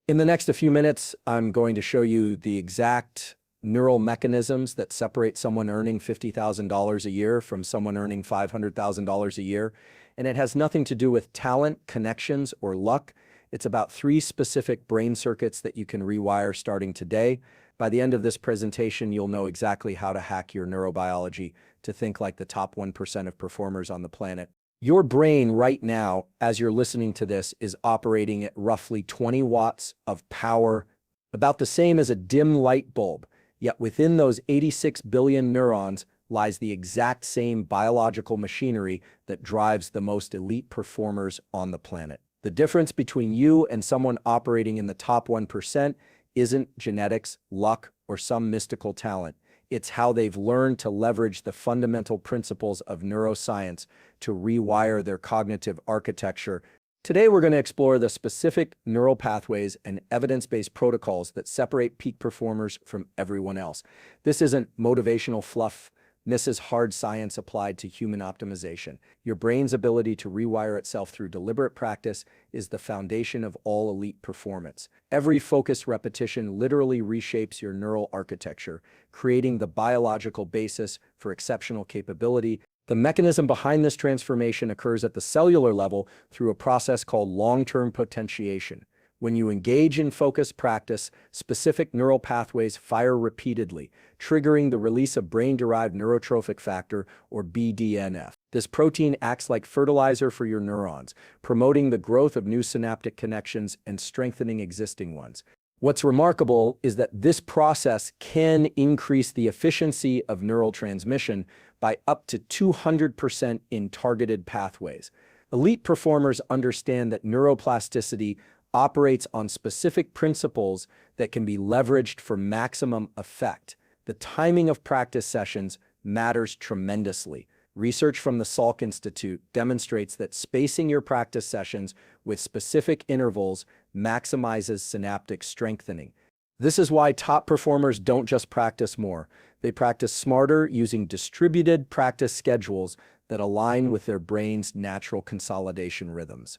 In the next few minutes, I'm going to show you the exact neural mechanisms that separate someone earning $50,000 a year from someone earning $500,000 a year. And it has nothing to do with talent, connections, or luck. It's about 3 specific brain circuits that you can rewire starting today. By the end of this presentation, you'll know exactly how to hack your neurobiology to think like the top 1% of performers on the planet. Your brain right now, as you're listening to this, is operating at roughly 20 watts of power, about the same as a dim light bulb. Yet within those 86 billion neurons lies the exact same biological machinery that drives the most elite performers on the planet. The difference between you and someone operating in the top 1% isn't genetics, luck, or some mystical talent. It's how they've learned to leverage the fundamental principles of neuroscience to rewire their cognitive architecture. Today, we're going to explore the specific neural pathways and evidence-based protocols that separate peak performers from everyone else. This isn't motivational fluff. This is hard science applied to human optimization. Your brain's ability to rewire itself through deliberate practice is the foundation of all elite performance. Every focused repetition literally reshapes your neural architecture, creating the biological basis for exceptional capability. The mechanism behind this transformation occurs at the cellular level through a process called long-term potentiation. When you engage in focused practice, specific neural pathways fire repeatedly, triggering the release of brain-derived neurotrophic factor, or BDNF. This protein acts like fertilizer for your neurons, promoting the growth of new synaptic connections and strengthening existing ones. What's remarkable is that this process can increase the efficiency of neural transmission by up to 200% in targeted pathways. Elite performers understand that neuroplasticity operates on specific principles that can be leveraged for maximum effect. The timing of practice sessions matters tremendously. Research from the Salk Institute demonstrates that spacing your practice sessions with specific intervals maximizes synaptic strengthening. This is why top performers don't just practice more. They practice smarter using distributed practice schedules that align with their brain's natural consolidation rhythms.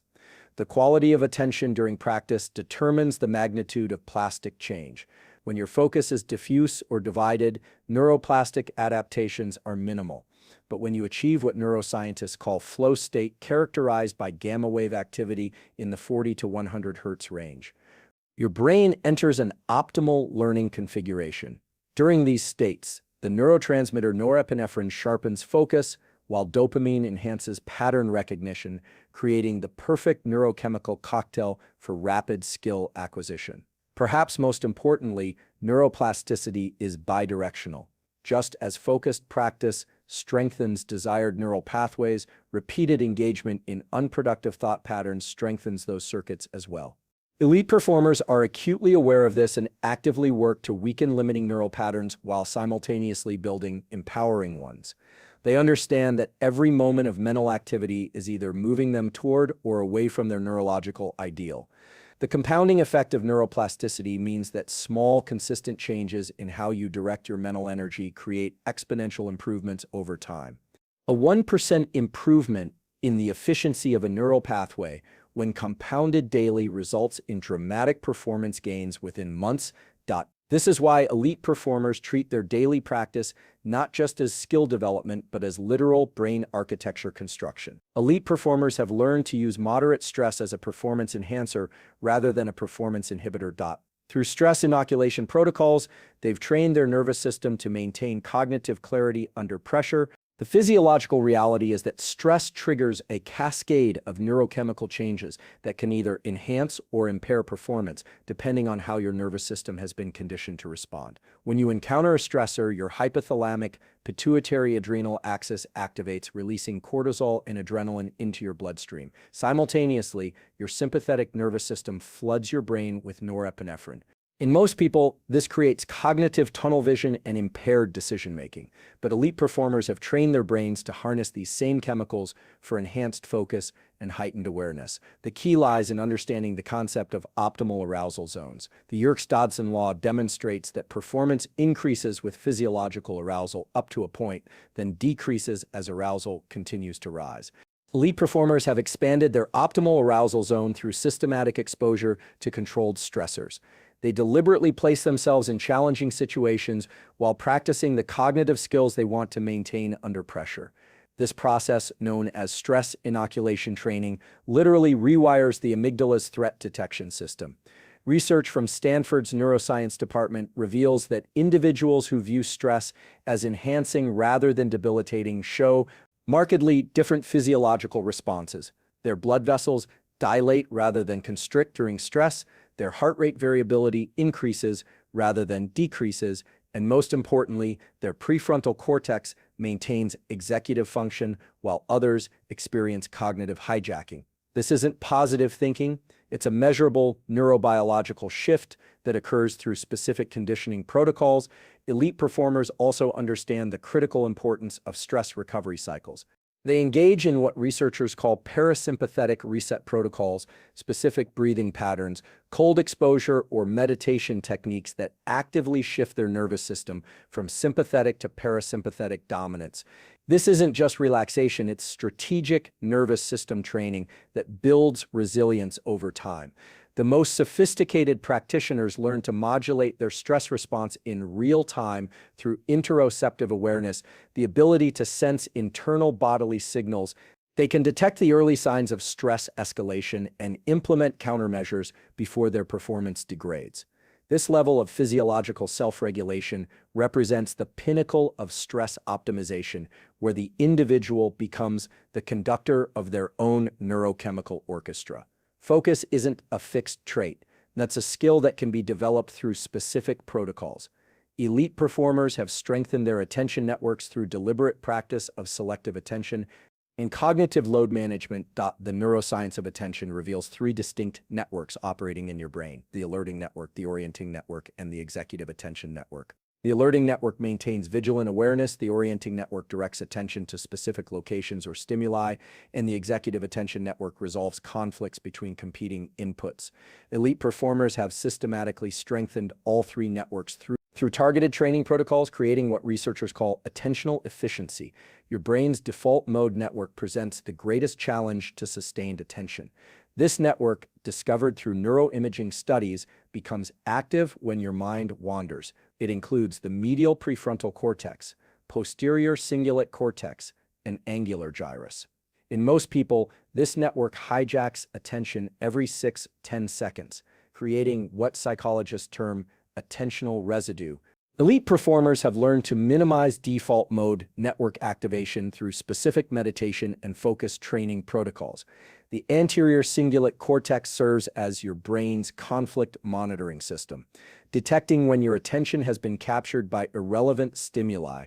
The quality of attention during practice determines the magnitude of plastic change. When your focus is diffuse or divided, neuroplastic adaptations are minimal. But when you achieve what neuroscientists call flow state, characterized by gamma wave activity in the 40 to 100 Hz range, your brain enters an optimal learning configuration. During these states, the neurotransmitter norepinephrine sharpens focus, while dopamine enhances pattern recognition, creating the perfect neurochemical cocktail for rapid skill acquisition. Perhaps most importantly, neuroplasticity is bidirectional. Just as focused practice strengthens desired neural pathways, repeated engagement in unproductive thought patterns strengthens those circuits as well. Elite performers are acutely aware of this and actively work to weaken limiting neural patterns while simultaneously building empowering ones. They understand that every moment of mental activity is either moving them toward or away from their neurological ideal. The compounding effect of neuroplasticity means that small, consistent changes in how you direct your mental energy create exponential improvements over time. A 1% improvement in the efficiency of a neural pathway, when compounded daily, results in dramatic performance gains within months. This is why elite performers treat their daily practice not just as skill development, but as literal brain architecture construction. Elite performers have learned to use moderate stress as a performance enhancer rather than a performance inhibitor. Through stress inoculation protocols, they've trained their nervous system to maintain cognitive clarity under pressure. The physiological reality is that stress triggers a cascade of neurochemical changes that can either enhance or impair performance, depending on how your nervous system has been conditioned to respond. When you encounter a stressor, your hypothalamic pituitary adrenal axis activates, releasing cortisol and adrenaline into your bloodstream. Simultaneously, your sympathetic nervous system floods your brain with norepinephrine. In most people, this creates cognitive tunnel vision and impaired decision-making, but elite performers have trained their brains to harness these same chemicals for enhanced focus and heightened awareness. The key lies in understanding the concept of optimal arousal zones. The Yerkes-Dodson law demonstrates that performance increases with physiological arousal up to a point, then decreases as arousal continues to rise. Elite performers have expanded their optimal arousal zone through systematic exposure to controlled stressors. They deliberately place themselves in challenging situations while practicing the cognitive skills they want to maintain under pressure. This process, known as stress inoculation training, literally rewires the amygdala's threat detection system. Research from Stanford's neuroscience department reveals that individuals who view stress as enhancing rather than debilitating show markedly different physiological responses. Their blood vessels dilate rather than constrict during stress, their heart rate variability increases rather than decreases, and most importantly, their prefrontal cortex maintains executive function while others experience cognitive hijacking. This isn't positive thinking, it's a measurable neurobiological shift that occurs through specific conditioning protocols. Elite performers also understand the critical importance of stress recovery cycles. They engage in what researchers call parasympathetic reset protocols, specific breathing patterns, cold exposure, or meditation techniques that actively shift their nervous system from sympathetic to parasympathetic dominance. This isn't just relaxation, it's strategic nervous system training that builds resilience over time. The most sophisticated practitioners learn to modulate their stress response in real time through interoceptive awareness, the ability to sense internal bodily signals. They can detect the early signs of stress escalation and implement countermeasures before their performance degrades. This level of physiological self-regulation represents the pinnacle of stress optimization, where the individual becomes the conductor of their own neurochemical orchestra. Focus isn't a fixed trait. That's a skill that can be developed through specific protocols. Elite performers have strengthened their attention networks through deliberate practice of selective attention. In cognitive load management, the neuroscience of attention reveals three distinct networks operating in your brain: the alerting network, the orienting network, and the executive attention network. The alerting network maintains vigilant awareness, the orienting network directs attention to specific locations or stimuli, and the executive attention network resolves conflicts between competing inputs. Elite performers have systematically strengthened all three networks through targeted training protocols, creating what researchers call attentional efficiency. Your brain's default mode network presents the greatest challenge to sustained attention. This network, discovered through neuroimaging studies, becomes active when your mind wanders. It includes the medial prefrontal cortex, posterior cingulate cortex, and angular gyrus. In most people, this network hijacks attention every 6-10 seconds, creating what psychologists term attentional residue. Elite performers have learned to minimize default mode network activation through specific meditation and focused training protocols. The anterior cingulate cortex serves as your brain's conflict monitoring system, detecting when your attention has been captured by irrelevant stimuli.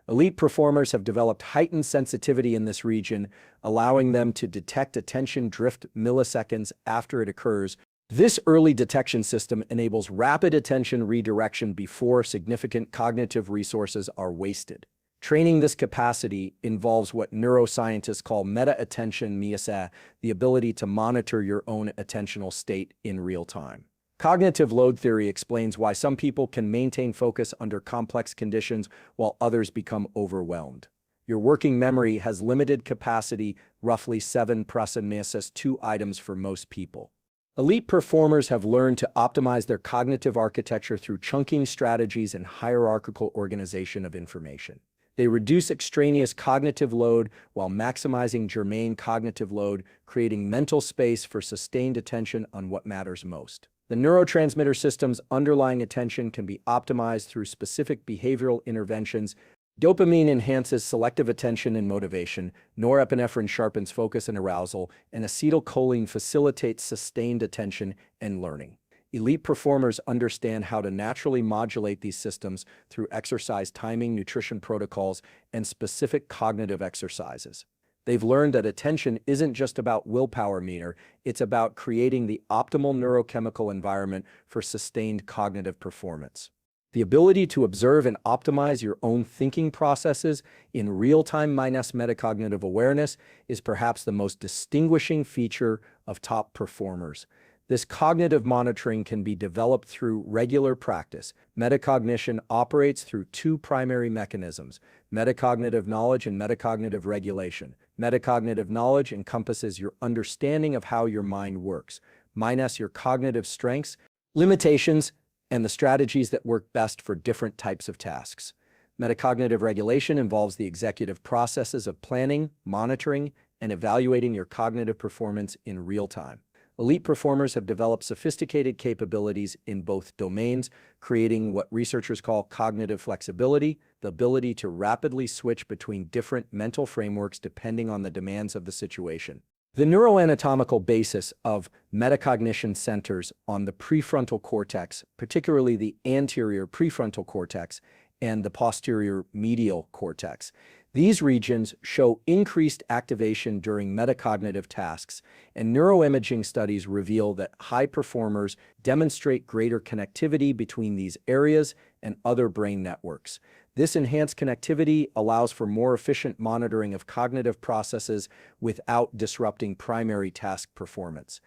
Elite performers have developed heightened sensitivity in this region, allowing them to detect attention drift milliseconds after it occurs. This early detection system enables rapid attention redirection before significant cognitive resources are wasted. Training this capacity involves what neuroscientists call meta-attention, the ability to monitor your own attentional state in real time. Cognitive load theory explains why some people can maintain focus under complex conditions while others become overwhelmed. Your working memory has limited capacity, roughly 7 + 2 items for most people. Elite performers have learned to optimize their cognitive architecture through chunking strategies and hierarchical organization of information. They reduce extraneous cognitive load while maximizing germane cognitive load, creating mental space for sustained attention on what matters most. The neurotransmitter system's underlying attention can be optimized through specific behavioral interventions. Dopamine enhances selective attention and motivation, norepinephrine sharpens focus and arousal, and acetylcholine facilitates sustained attention and learning. Elite performers understand how to naturally modulate these systems through exercise timing, nutrition protocols, and specific cognitive exercises. They've learned that attention isn't just about willpower meter, it's about creating the optimal neurochemical environment for sustained cognitive performance. The ability to observe and optimize your own thinking processes in real-time minus metacognitive awareness is perhaps the most distinguishing feature of top performers. This cognitive monitoring can be developed through regular practice. Metacognition operates through two primary mechanisms: metacognitive knowledge and metacognitive regulation. Metacognitive knowledge encompasses your understanding of how your mind works, minus your cognitive strengths, limitations, and the strategies that work best for different types of tasks. Metacognitive regulation involves the executive processes of planning, monitoring, and evaluating your cognitive performance in real time. Elite performers have developed sophisticated capabilities in both domains, creating what researchers call cognitive flexibility, the ability to rapidly switch between different mental frameworks depending on the demands of the situation. The neuroanatomical basis of metacognition centers on the prefrontal cortex, particularly the anterior prefrontal cortex and the posterior medial cortex. These regions show increased activation during metacognitive tasks, and neuroimaging studies reveal that high performers demonstrate greater connectivity between these areas and other brain networks. This enhanced connectivity allows for more efficient monitoring of cognitive processes without disrupting primary task performance.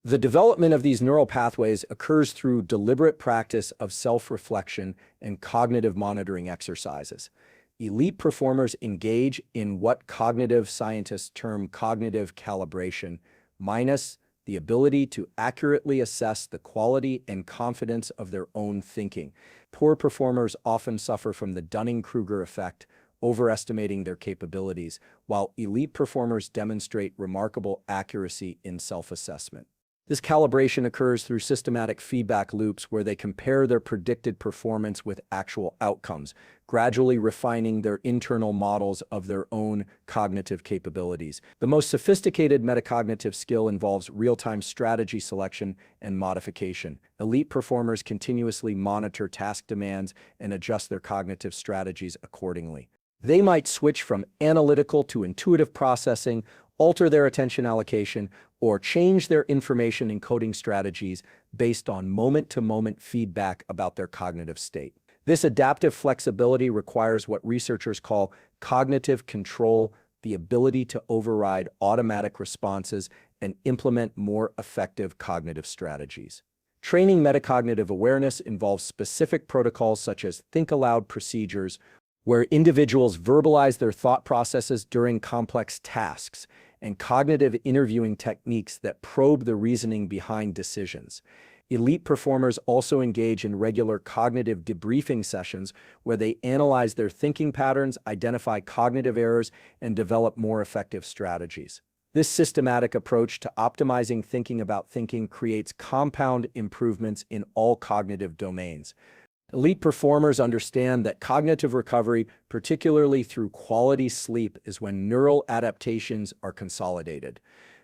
The development of these neural pathways occurs through deliberate practice of self-reflection and cognitive monitoring exercises. Elite performers engage in what cognitive scientists term cognitive calibration, minus the ability to accurately assess the quality and confidence of their own thinking. Poor performers often suffer from the Dunning-Kruger effect, overestimating their capabilities, while elite performers demonstrate remarkable accuracy in self-assessment. This calibration occurs through systematic feedback loops where they compare their predicted performance with actual outcomes, gradually refining their internal models of their own cognitive capabilities. The most sophisticated metacognitive skill involves real-time strategy selection and modification. Elite performers continuously monitor task demands and adjust their cognitive strategies accordingly. They might switch from analytical to intuitive processing, alter their attention allocation, or change their information encoding strategies based on moment-to-moment feedback about their cognitive state. This adaptive flexibility requires what researchers call cognitive control, the ability to override automatic responses and implement more effective cognitive strategies. Training metacognitive awareness involves specific protocols such as think-aloud procedures, where individuals verbalize their thought processes during complex tasks, and cognitive interviewing techniques that probe the reasoning behind decisions. Elite performers also engage in regular cognitive debriefing sessions where they analyze their thinking patterns, identify cognitive errors, and develop more effective strategies. This systematic approach to optimizing thinking about thinking creates compound improvements in all cognitive domains. Elite performers understand that cognitive recovery, particularly through quality sleep, is when neural adaptations are consolidated.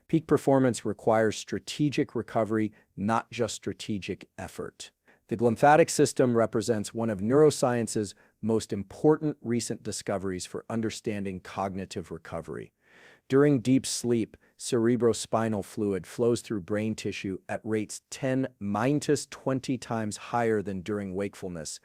Peak performance requires strategic recovery, not just strategic effort. The glymphatic system represents one of neuroscience's most important recent discoveries for understanding cognitive recovery. During deep sleep, cerebrospinal fluid flows through brain tissue at rates 10⁻20 times higher than during wakefulness,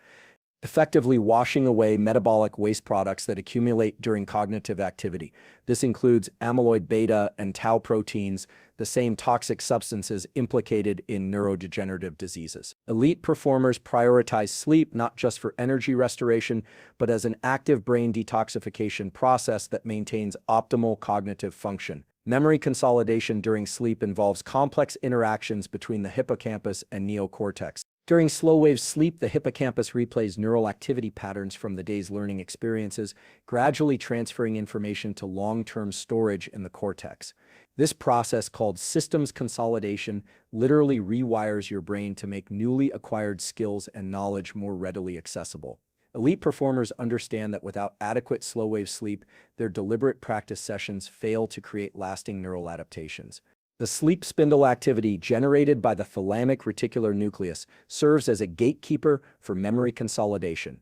effectively washing away metabolic waste products that accumulate during cognitive activity. This includes amyloid beta and tau proteins, the same toxic substances implicated in neurodegenerative diseases. Elite performers prioritize sleep not just for energy restoration, but as an active brain detoxification process that maintains optimal cognitive function. Memory consolidation during sleep involves complex interactions between the hippocampus and neocortex. During slow-wave sleep, the hippocampus replays neural activity patterns from the day's learning experiences, gradually transferring information to long-term storage in the cortex. This process, called systems consolidation, literally rewires your brain to make newly acquired skills and knowledge more readily accessible. Elite performers understand that without adequate slow-wave sleep, their deliberate practice sessions fail to create lasting neural adaptations. The sleep spindle activity generated by the thalamic reticular nucleus serves as a gatekeeper for memory consolidation.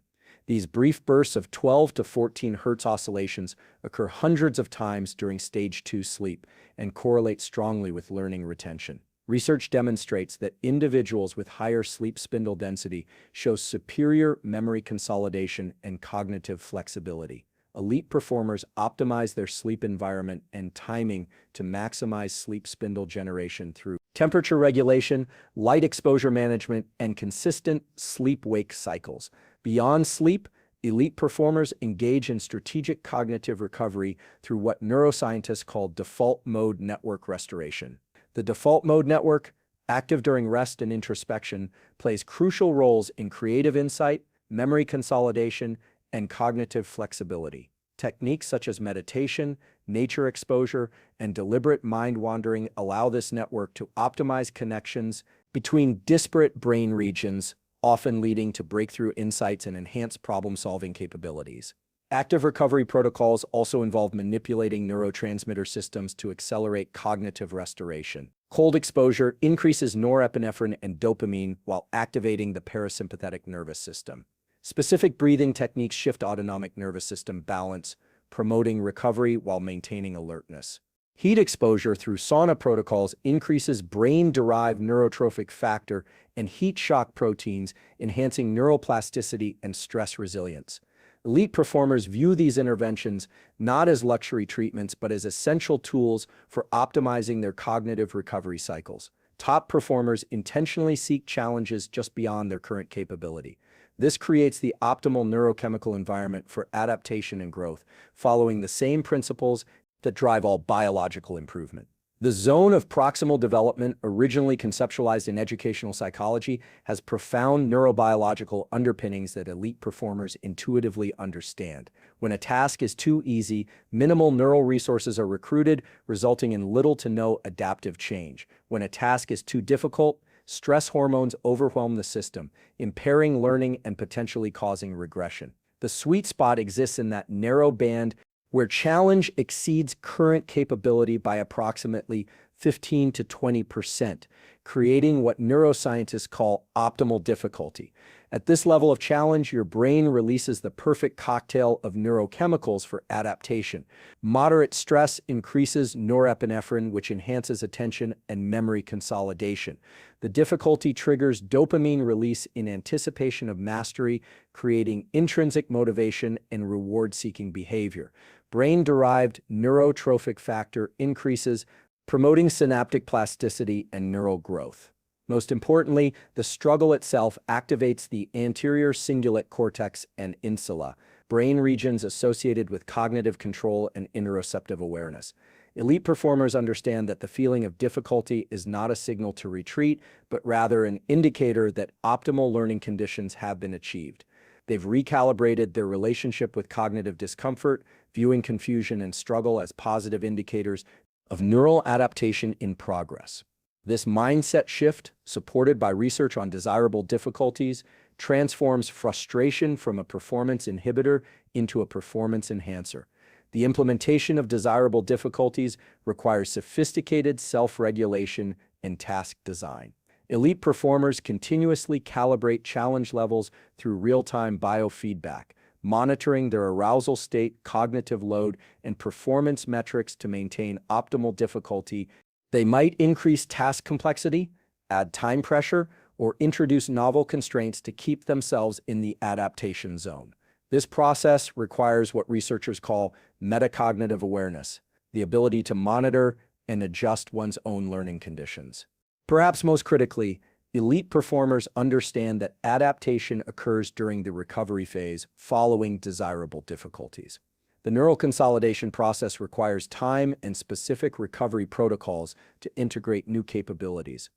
These brief bursts of 12 to 14 Hz oscillations occur hundreds of times during stage 2 sleep and correlate strongly with learning retention. Research demonstrates that individuals with higher sleep spindle density show superior memory consolidation and cognitive flexibility. Elite performers optimize their sleep environment and timing to maximize sleep spindle generation through temperature regulation, light exposure management, and consistent sleep-wake cycles. Beyond sleep, Elite performers engage in strategic cognitive recovery through what neuroscientists call default mode network restoration. The default mode network, active during rest and introspection, plays crucial roles in creative insight, memory consolidation, and cognitive flexibility. Techniques such as meditation, nature exposure, and deliberate mind wandering allow this network to optimize connections between disparate brain regions, often leading to breakthrough insights and enhanced problem-solving capabilities. Active recovery protocols also involve manipulating neurotransmitter systems to accelerate cognitive restoration. Cold exposure increases norepinephrine and dopamine while activating the parasympathetic nervous system. Specific breathing techniques shift autonomic nervous system balance, promoting recovery while maintaining alertness. Heat exposure through sauna protocols increases brain-derived neurotrophic factor and heat shock proteins, enhancing neuroplasticity and stress resilience. Elite performers view these interventions not as luxury treatments but as essential tools for optimizing their cognitive recovery cycles. Top performers intentionally seek challenges just beyond their current capability. This creates the optimal neurochemical environment for adaptation and growth, following the same principles that drive all biological improvement. The zone of proximal development, originally conceptualized in educational psychology, has profound neurobiological underpinnings that elite performers intuitively understand. When a task is too easy, minimal neural resources are recruited, resulting in little to no adaptive change. When a task is too difficult, stress hormones overwhelm the system, impairing learning and potentially causing regression. The sweet spot exists in that narrow band where challenge exceeds current capability by approximately 15 to 20%, creating what neuroscientists call optimal difficulty. At this level of challenge, your brain releases the perfect cocktail of neurochemicals for adaptation. Moderate stress increases norepinephrine, which enhances attention and memory consolidation. The difficulty triggers dopamine release in anticipation of mastery, creating intrinsic motivation and reward-seeking behavior. Brain-derived neurotrophic factor increases, promoting synaptic plasticity and neural growth. Most importantly, the struggle itself activates the anterior cingulate cortex and insula, brain regions associated with cognitive control and interoceptive awareness. Elite performers understand that the feeling of difficulty is not a signal to retreat, but rather an indicator that optimal learning conditions have been achieved. They've recalibrated their relationship with cognitive discomfort, viewing confusion and struggle as positive indicators of neural adaptation in progress. This mindset shift, supported by research on desirable difficulties, transforms frustration from a performance inhibitor into a performance enhancer. The implementation of desirable difficulties requires sophisticated self-regulation and task design. Elite performers continuously calibrate challenge levels through real-time biofeedback, monitoring their arousal state, cognitive load, and performance metrics to maintain optimal difficulty. They might increase task complexity, add time pressure, or introduce novel constraints to keep themselves in the adaptation zone. This process requires what researchers call metacognitive awareness, the ability to monitor and adjust one's own learning conditions. Perhaps most critically, elite performers understand that adaptation occurs during the recovery phase following desirable difficulties. The neural consolidation process requires time and specific recovery protocols to integrate new capabilities.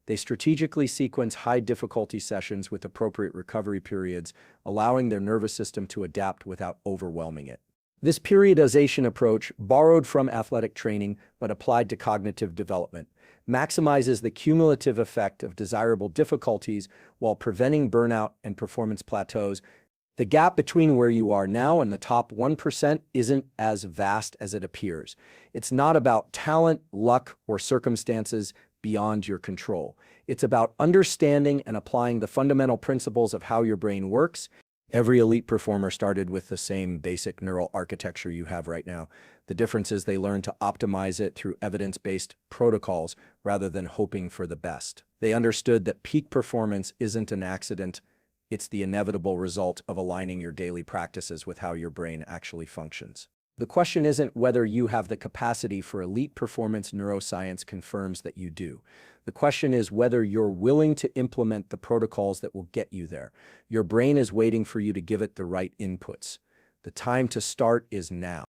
They strategically sequence high-difficulty sessions with appropriate recovery periods, allowing their nervous system to adapt without overwhelming it. This periodization approach, borrowed from athletic training but applied to cognitive development, maximizes the cumulative effect of desirable difficulties while preventing burnout and performance plateaus. The gap between where you are now and the top 1% isn't as vast as it appears. It's not about talent, luck, or circumstances beyond your control. It's about understanding and applying the fundamental principles of how your brain works. Every elite performer started with the same basic neural architecture you have right now. The difference is they learned to optimize it through evidence-based protocols rather than hoping for the best. They understood that peak performance isn't an accident. It's the inevitable result of aligning your daily practices with how your brain actually functions. The question isn't whether you have the capacity for elite performance. Neuroscience confirms that you do. The question is whether you're willing to implement the protocols that will get you there. Your brain is waiting for you to give it the right inputs. The time to start is now.